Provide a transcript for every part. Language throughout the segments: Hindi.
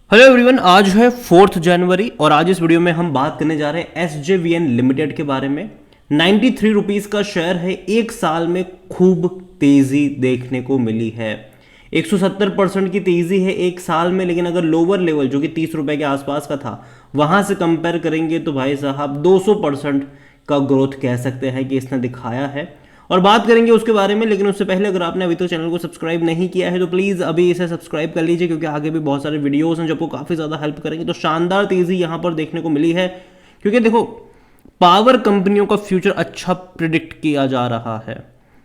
हेलो एवरीवन, आज है 4 जनवरी और आज इस वीडियो में हम बात करने जा रहे हैं SJVN लिमिटेड के बारे में। 93 रुपीस का शेयर है। एक साल में खूब तेजी देखने को मिली है। 170% की तेजी है एक साल में, लेकिन अगर लोअर लेवल जो कि 30 रुपए के आसपास का था वहां से कंपेयर करेंगे तो भाई साहब 200% का ग्रोथ कह सकते हैं कि इसने दिखाया है और बात करेंगे उसके बारे में। लेकिन उससे पहले अगर आपने अभी तक चैनल को सब्सक्राइब नहीं किया है तो प्लीज़ अभी इसे सब्सक्राइब कर लीजिए, क्योंकि आगे भी बहुत सारे वीडियोस हैं जो आपको काफ़ी ज़्यादा हेल्प करेंगे। तो शानदार तेज़ी यहाँ पर देखने को मिली है, क्योंकि देखो पावर कंपनियों का फ्यूचर अच्छा प्रिडिक्ट किया जा रहा है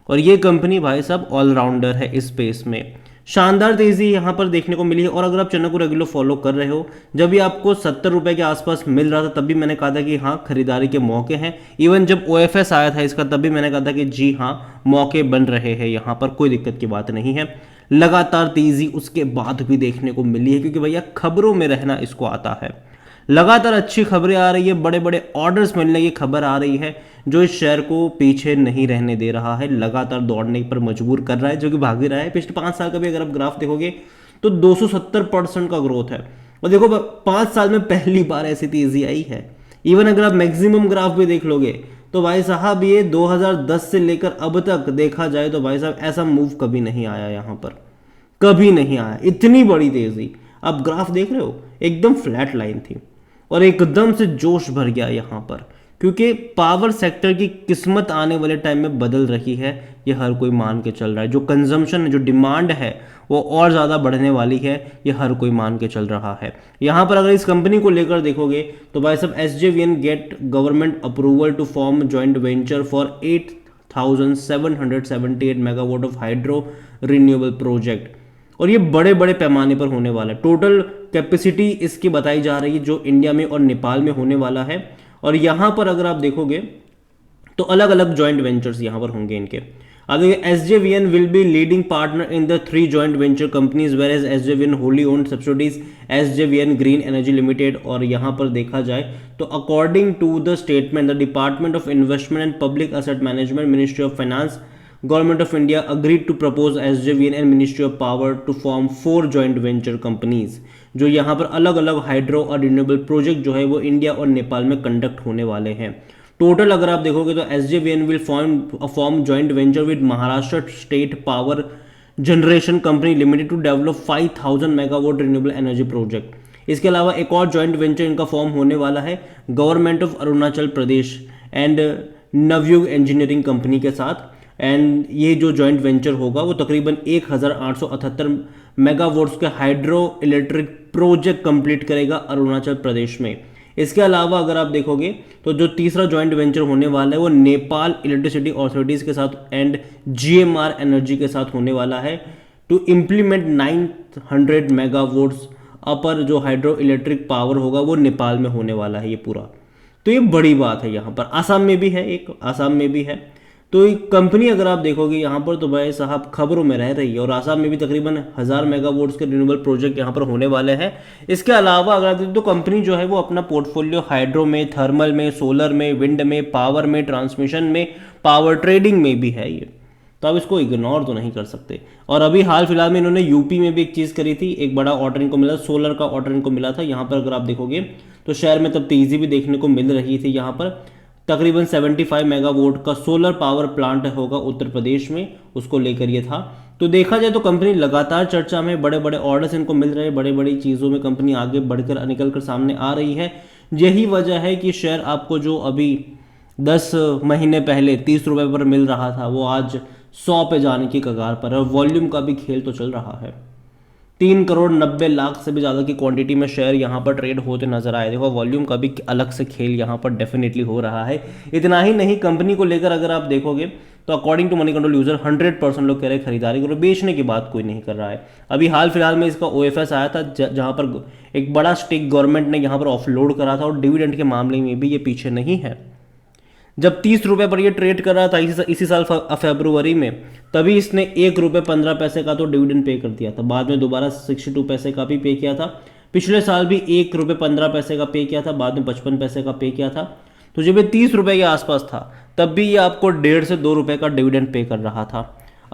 और ये कंपनी भाई साहब ऑलराउंडर है इस स्पेस में। शानदार तेजी यहाँ पर देखने को मिली है। और अगर आप चैनल को रेगुलर फॉलो कर रहे हो, जब भी आपको 70 रुपए के आसपास मिल रहा था तब भी मैंने कहा था कि हाँ खरीदारी के मौके हैं। इवन जब OFS आया था इसका तब भी मैंने कहा था कि जी हाँ मौके बन रहे हैं, यहाँ पर कोई दिक्कत की बात नहीं है। लगातार तेजी उसके बाद भी देखने को मिली है, क्योंकि भैया खबरों में रहना इसको आता है। लगातार अच्छी खबरें आ रही है, बड़े बड़े ऑर्डर्स मिलने की खबर आ रही है जो इस शेयर को पीछे नहीं रहने दे रहा है, लगातार दौड़ने पर मजबूर कर रहा है, जो कि भाग ही रहा है। पिछले 5 साल का भी अगर आप ग्राफ देखोगे तो 270% का ग्रोथ है। और देखो 5 साल में पहली बार ऐसी तेजी आई है। इवन अगर आप मैक्सिमम ग्राफ भी देख लोगे तो भाई साहब ये 2010 से लेकर अब तक देखा जाए तो भाई साहब ऐसा मूव कभी नहीं आया, यहाँ पर कभी नहीं आया इतनी बड़ी तेजी। आप ग्राफ देख रहे हो, एकदम फ्लैट लाइन थी और एकदम से जोश भर गया यहाँ पर, क्योंकि पावर सेक्टर की किस्मत आने वाले टाइम में बदल रही है। ये हर कोई मान के चल रहा है। जो कंजम्पशन है, जो डिमांड है वो और ज़्यादा बढ़ने वाली है, ये हर कोई मान के चल रहा है। यहाँ पर अगर इस कंपनी को लेकर देखोगे तो भाई साहब SJVN get government approval to form joint venture for 8,778 megawatt of hydro renewable project, और ये बड़े बड़े पैमाने पर होने वाला है। टोटल कैपेसिटी इसकी बताई जा रही है जो इंडिया में और नेपाल में होने वाला है। और यहाँ पर अगर आप देखोगे तो अलग अलग जॉइंट वेंचर्स यहाँ पर होंगे इनके। अब देखिए SJVN will be leading partner in the 3 joint venture companies where as SJVN wholly owned subsidies SJVN green energy limited. और यहाँ पर देखा जाए तो according to the statement the department of investment and public asset management, ministry of finance, Government of India agreed to propose SJVN and Ministry of Power to form 4 joint venture companies, जो यहाँ पर अलग अलग हाइड्रो और रिन्यूएबल प्रोजेक्ट जो है वो इंडिया और नेपाल में कंडक्ट होने वाले हैं। टोटल अगर आप देखोगे तो SJVN will form joint venture with Maharashtra state power generation company limited to develop 5,000 megawatt renewable energy project. इसके अलावा एक और जॉइंट वेंचर इनका फॉर्म होने वाला है government of Arunachal Pradesh and Navyug engineering company के साथ। एंड ये जो जॉइंट वेंचर होगा वो तकरीबन 1,878 मेगावाट्स के हाइड्रो इलेक्ट्रिक प्रोजेक्ट कंप्लीट करेगा अरुणाचल प्रदेश में। इसके अलावा अगर आप देखोगे तो जो तीसरा जॉइंट वेंचर होने वाला है वो नेपाल इलेक्ट्रिसिटी अथॉरिटीज के साथ एंड GMR एनर्जी के साथ होने वाला है टू इम्प्लीमेंट 900 मेगावाट्स अपर जो हाइड्रो इलेक्ट्रिक पावर होगा वो नेपाल में होने वाला है ये पूरा। तो ये बड़ी बात है। यहाँ पर आसाम में भी है, एक आसाम में भी है। तो एक कंपनी अगर आप देखोगे यहाँ पर तो भाई साहब खबरों में रह रही है। और आसाम में भी तकरीबन 1000 मेगावाट्स के रिन्यूएबल प्रोजेक्ट यहाँ पर होने वाले हैं। इसके अलावा अगर आप देखो तो कंपनी जो है वो अपना पोर्टफोलियो हाइड्रो में, थर्मल में, सोलर में, विंड में, पावर में, ट्रांसमिशन में, पावर ट्रेडिंग में भी है ये, तो आप इसको इग्नोर तो नहीं कर सकते। और अभी हाल फिलहाल में इन्होंने यूपी में भी एक चीज़ करी थी, एक बड़ा ऑर्डर इनको मिला, सोलर का ऑर्डर इनको मिला था। यहाँ पर अगर आप देखोगे तो शहर में तब तेजी भी देखने को मिल रही थी। यहाँ पर तकरीबन 75 मेगावाट का सोलर पावर प्लांट होगा उत्तर प्रदेश में, उसको लेकर ये था। तो देखा जाए तो कंपनी लगातार चर्चा में, बड़े बड़े ऑर्डर्स इनको मिल रहे हैं, बड़े बड़ी चीज़ों में कंपनी आगे बढ़कर निकल कर सामने आ रही है। यही वजह है कि शेयर आपको जो अभी 10 महीने पहले 30 रुपये पर मिल रहा था वो आज 100 पे जाने की कगार पर है। और वॉल्यूम का भी खेल तो चल रहा है। 3 करोड़ 90 लाख से भी ज़्यादा की क्वांटिटी में शेयर यहाँ पर ट्रेड होते नजर आए। देखो वॉल्यूम का भी अलग से खेल यहाँ पर डेफिनेटली हो रहा है। इतना ही नहीं, कंपनी को लेकर अगर आप देखोगे तो according to Moneycontrol user 100% लोग कह रहे हैं खरीदारी करो, बेचने की बात कोई नहीं कर रहा है। अभी हाल फिलहाल में इसका OFS आया था जहाँ पर एक बड़ा स्टेक गवर्नमेंट ने यहाँ पर ऑफलोड करा था और डिविडेंड के मामले में भी ये पीछे नहीं है। जब 30 रुपये पर ये ट्रेड कर रहा था इसी साल फरवरी में, तभी इसने 1 रुपये 15 पैसे का तो डिविडेंड पे कर दिया था। बाद में दोबारा 62 पैसे का भी पे किया था। पिछले साल भी 1 रुपये 15 पैसे का पे किया था, बाद में 55 पैसे का पे किया था। तो जब ये 30 रुपये के आसपास था तब भी ये आपको 1.5 से 2 रुपये का डिविडेंड पे कर रहा था।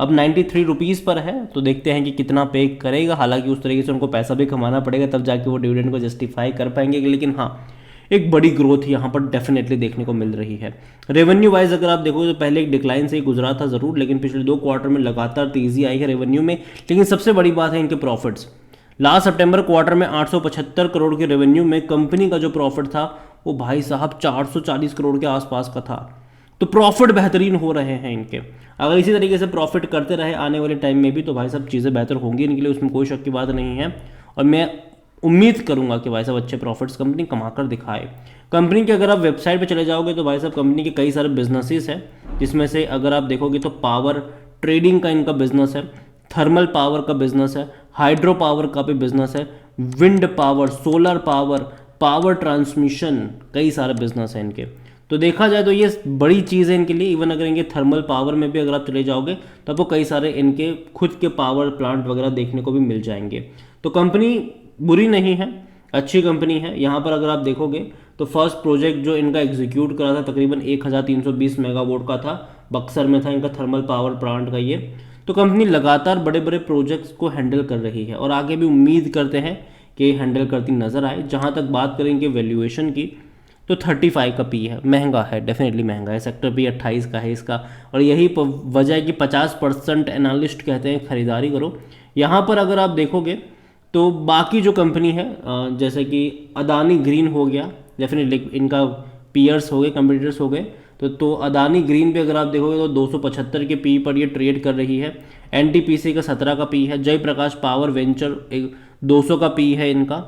अब 93 रुपीज़ पर है, तो देखते हैं कि कितना पे करेगा। हालांकि उस तरीके से उनको पैसा भी कमाना पड़ेगा, तब जाके वो डिविडेंड को जस्टिफाई कर पाएंगे, लेकिन हाँ एक बड़ी ग्रोथ यहाँ पर डेफिनेटली देखने को मिल रही है। रेवेन्यू वाइज अगर आप देखोगे तो पहले एक डिक्लाइन से ही गुजरा था ज़रूर, लेकिन पिछले 2 क्वार्टर में लगातार तेज़ी आई है रेवेन्यू में। लेकिन सबसे बड़ी बात है इनके प्रॉफिट्स। लास्ट सितंबर क्वार्टर में 875 करोड़ के रेवेन्यू में कंपनी का जो प्रॉफिट था वो भाई साहब 440 करोड़ के आसपास का था। तो प्रॉफिट बेहतरीन हो रहे हैं इनके। अगर इसी तरीके से प्रॉफिट करते रहे आने वाले टाइम में भी तो भाई साहब चीज़ें बेहतर होंगी इनके लिए, उसमें कोई शक की बात नहीं है। और मैं उम्मीद करूंगा कि भाई साहब अच्छे प्रॉफिट्स कंपनी कमाकर दिखाए। कंपनी के अगर आप वेबसाइट पे चले जाओगे तो भाई साहब कंपनी के कई सारे बिजनेसेस हैं, जिसमें से अगर आप देखोगे तो पावर ट्रेडिंग का इनका बिजनेस है, थर्मल पावर का बिजनेस है, हाइड्रो पावर का भी बिजनेस है, wind power, solar power, power transmission, कई सारे बिजनेस हैं इनके। तो देखा जाए तो ये बड़ी चीज़ है इनके लिए। इवन अगर इनके थर्मल पावर में भी अगर आप चले जाओगे तो आपको कई सारे इनके खुद के पावर प्लांट वगैरह देखने को भी मिल जाएंगे। तो कंपनी बुरी नहीं है, अच्छी कंपनी है। यहाँ पर अगर आप देखोगे तो फर्स्ट प्रोजेक्ट जो इनका एग्जीक्यूट करा था तकरीबन 1320 मेगावाट का था, बक्सर में था इनका थर्मल पावर प्लांट का ये। तो कंपनी लगातार बड़े बड़े प्रोजेक्ट्स को हैंडल कर रही है और आगे भी उम्मीद करते हैं कि हैंडल करती नज़र आए। जहाँ तक बात करेंगे वैल्यूएशन की तो 35 का पी है, महंगा है, डेफिनेटली महंगा है। सेक्टर पी 28 का है इसका, और यही वजह है कि 50% एनालिस्ट कहते हैं खरीदारी करो। यहाँ पर अगर आप देखोगे तो बाकी जो कंपनी है जैसे कि अदानी ग्रीन हो गया, डेफिनेटली इनका पीयर्स हो गए, कंपटीटर्स हो गए। तो अदानी ग्रीन पे अगर आप देखोगे तो 275 के पी पर ये ट्रेड कर रही है। एनटीपीसी का 17 का पी है। जयप्रकाश पावर वेंचर 200 का पी है इनका।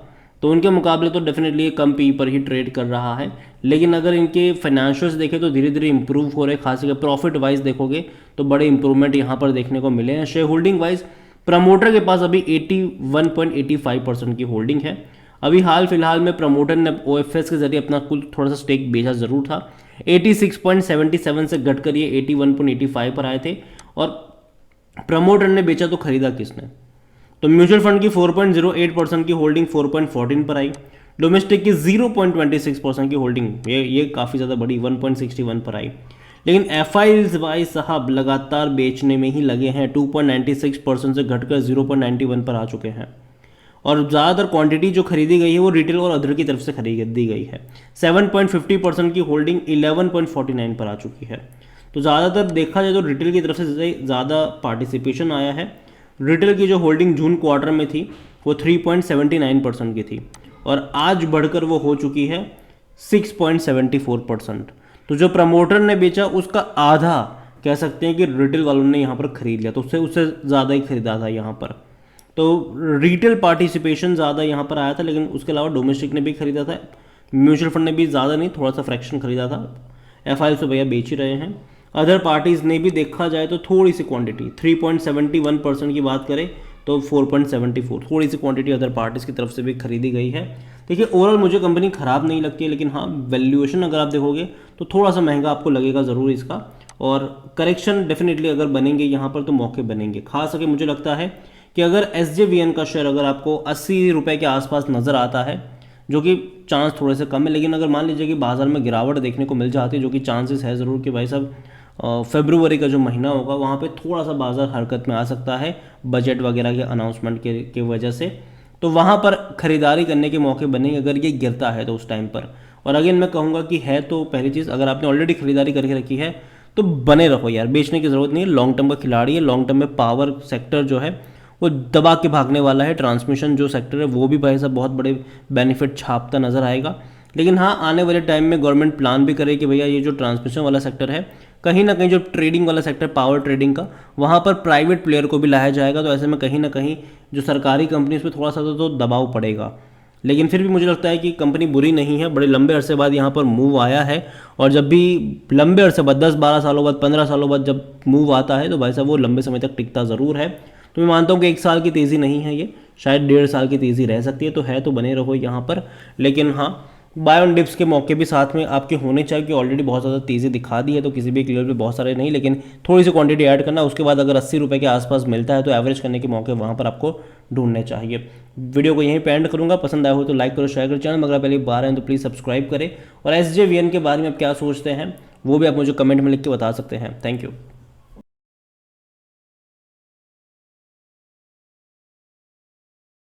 तो उनके मुकाबले तो डेफिनेटली कम पी पर ही ट्रेड कर रहा है। लेकिन अगर इनके फाइनेंशियल्स देखें तो धीरे धीरे इंप्रूव हो रहे, खासकर प्रॉफिट वाइज देखोगे तो बड़े इंप्रूवमेंट यहाँ पर देखने को मिले हैं। शेयर होल्डिंग वाइज प्रमोटर के पास अभी 81.85% की होल्डिंग है। अभी हाल फिलहाल में प्रमोटर ने ओएफएस के जरिए अपना कुल थोड़ा सा स्टेक बेचा जरूर था। 86.77 से घटकर ये 81.85 पर आए थे। और प्रमोटर ने बेचा तो खरीदा किसने? तो म्यूचुअल फंड की 4.08% की होल्डिंग 4.14 पर आई। डोमेस्टिक की 0.26% की होल्डिंग ये काफ़ी ज़्यादा बड़ी 1.61 पर आई। लेकिन एफआईज भाई साहब लगातार बेचने में ही लगे हैं, 2.96% से घटकर 0.91 पर आ चुके हैं। और ज़्यादातर क्वांटिटी जो खरीदी गई है वो रिटेल और अदर की तरफ से खरीदी गई है। 7.50% की होल्डिंग 11.49 पर आ चुकी है। तो ज़्यादातर देखा जाए तो रिटेल की तरफ से ज़्यादा पार्टिसिपेशन आया है। रिटेल की जो होल्डिंग जून क्वार्टर में थी वो 3.79% की थी और आज बढ़कर वो हो चुकी है 6.74%। तो जो प्रमोटर ने बेचा उसका आधा कह सकते हैं कि रिटेल वालों ने यहाँ पर खरीद लिया, तो उससे ज़्यादा ही खरीदा था यहाँ पर। तो रिटेल पार्टिसिपेशन ज़्यादा यहाँ पर आया था, लेकिन उसके अलावा डोमेस्टिक ने भी खरीदा था, म्यूचुअल फंड ने भी ज़्यादा नहीं, थोड़ा सा फ्रैक्शन खरीदा था। एफआई तो भैया बेच ही रहे हैं। अदर पार्टीज़ ने भी देखा जाए तो थोड़ी सी क्वांटिटी 3.71% की बात करें तो 4.74 थोड़ी सी क्वांटिटी अदर पार्टीज़ की तरफ से भी खरीदी गई है। देखिए ओवरऑल मुझे कंपनी ख़राब नहीं लगती है, लेकिन हाँ वैल्यूएशन अगर आप देखोगे तो थोड़ा सा महंगा आपको लगेगा ज़रूर इसका। और करेक्शन डेफिनेटली अगर बनेंगे यहाँ पर तो मौके बनेंगे। खास करके मुझे लगता है कि अगर SJVN का शेयर अगर आपको 80 रुपये के आसपास नज़र आता है, जो कि चांस थोड़े से कम है, लेकिन अगर मान लीजिए कि बाजार में गिरावट देखने को मिल जाती है, जो कि चांसेस है ज़रूर कि भाई साहब फरवरी का जो महीना होगा वहाँ पे थोड़ा सा बाजार हरकत में आ सकता है बजट वगैरह के अनाउंसमेंट के वजह से, तो वहाँ पर ख़रीदारी करने के मौके बनेंगे अगर ये गिरता है तो उस टाइम पर। और अगेन मैं कहूँगा कि है तो पहली चीज़ अगर आपने ऑलरेडी खरीदारी करके रखी है तो बने रहो यार, बेचने की ज़रूरत नहीं है। लॉन्ग टर्म का खिलाड़ी है। लॉन्ग टर्म में पावर सेक्टर जो है वो दबा के भागने वाला है। ट्रांसमिशन जो सेक्टर है वो भी भाई साहब बहुत बड़े बेनिफिट छापता नज़र आएगा। लेकिन हाँ आने वाले टाइम में गवर्नमेंट प्लान भी करे कि भैया ये जो ट्रांसमिशन वाला सेक्टर है, कहीं ना कहीं जो ट्रेडिंग वाला सेक्टर पावर ट्रेडिंग का, वहाँ पर प्राइवेट प्लेयर को भी लाया जाएगा। तो ऐसे में कहीं ना कहीं जो सरकारी कंपनी उस पर थोड़ा सा तो दबाव पड़ेगा। लेकिन फिर भी मुझे लगता है कि कंपनी बुरी नहीं है। बड़े लंबे अरसे बाद यहाँ पर मूव आया है, और जब भी लंबे अरसे बाद 10-12 सालों बाद 15 सालों बाद जब मूव आता है तो भाई साहब वो लंबे समय तक टिकता ज़रूर है। तो मैं मानता हूँ कि 1 साल की तेज़ी नहीं है ये, शायद 1.5 साल की तेज़ी रह सकती है तो बने रहो यहाँ पर। लेकिन हाँ बाय ऑन डिप्स के मौके भी साथ में आपके होने चाहिए कि ऑलरेडी बहुत ज़्यादा तेज़ी दिखा दी है तो किसी भी क्लियर पे बहुत सारे नहीं, लेकिन थोड़ी सी क्वांटिटी ऐड करना। उसके बाद अगर 80 रुपये के आसपास मिलता है तो एवरेज करने के मौके वहाँ पर आपको ढूंढने चाहिए। वीडियो को यहीं पे एंड करूँगा। पसंद आया हो तो लाइक करो, शेयर करो। चैनल अगर पहली बार आए तो प्लीज़ सब्सक्राइब करें। और SJVN के बारे में आप क्या सोचते हैं वो भी आप मुझे कमेंट में लिख के बता सकते हैं। Thank you.